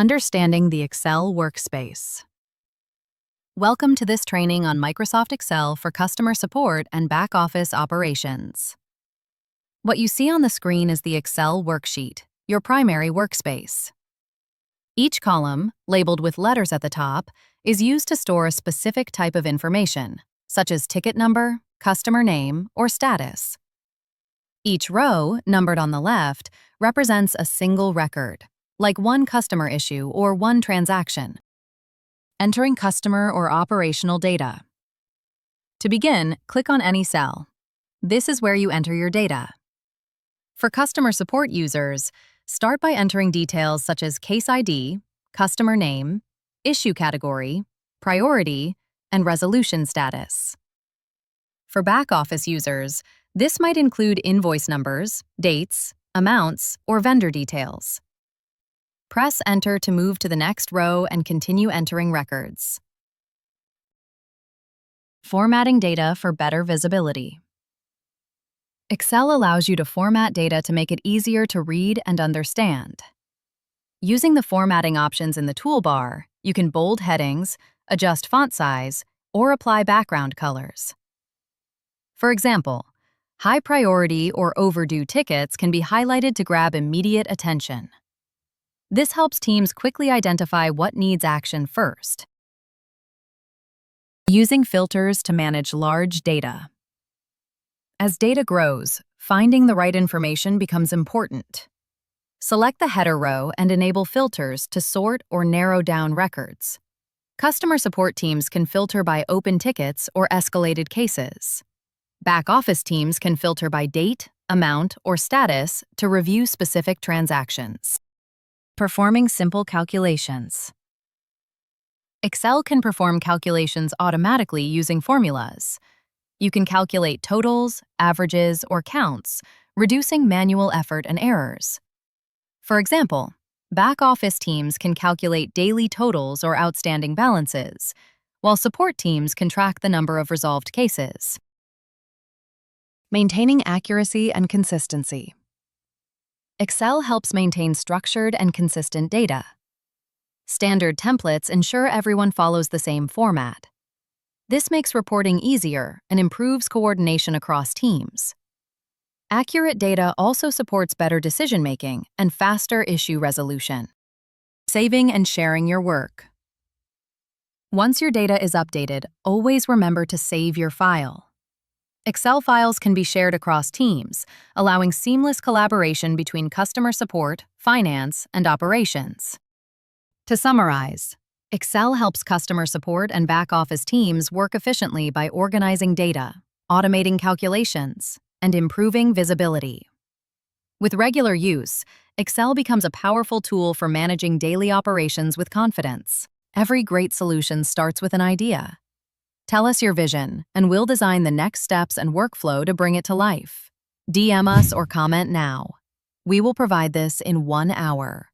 Understanding the Excel workspace. Welcome to this training on Microsoft Excel for customer support and back-office operations. What you see on the screen is the Excel worksheet, your primary workspace. Each column, labeled with letters at the top, is used to store a specific type of information, such as ticket number, customer name, or status. Each row, numbered on the left, represents a single record, like one customer issue or one transaction. Entering customer or operational data. To begin, click on any cell. This is where you enter your data. For customer support users, start by entering details such as case ID, customer name, issue category, priority, and resolution status. For back-office users, this might include invoice numbers, dates, amounts, or vendor details. Press Enter to move to the next row and continue entering records. Formatting data for better visibility. Excel allows you to format data to make it easier to read and understand. Using the formatting options in the toolbar, you can bold headings, adjust font size, or apply background colors. For example, high priority or overdue tickets can be highlighted to grab immediate attention. This helps teams quickly identify what needs action first. Using filters to manage large data. As data grows, finding the right information becomes important. Select the header row and enable filters to sort or narrow down records. Customer support teams can filter by open tickets or escalated cases. Back-office teams can filter by date, amount, or status to review specific transactions. Performing simple calculations. Excel can perform calculations automatically using formulas. You can calculate totals, averages, or counts, reducing manual effort and errors. For example, back-office teams can calculate daily totals or outstanding balances, while support teams can track the number of resolved cases. Maintaining accuracy and consistency. Excel helps maintain structured and consistent data. Standard templates ensure everyone follows the same format. This makes reporting easier and improves coordination across teams. Accurate data also supports better decision-making and faster issue resolution. Saving and sharing your work. Once your data is updated, always remember to save your file. Excel files can be shared across teams, allowing seamless collaboration between customer support, finance, and operations. To summarize, Excel helps customer support and back-office teams work efficiently by organizing data, automating calculations, and improving visibility. With regular use, Excel becomes a powerful tool for managing daily operations with confidence. Every great solution starts with an idea. Tell us your vision, and we'll design the next steps and workflow to bring it to life. DM us or comment now. We will provide this in 1 hour.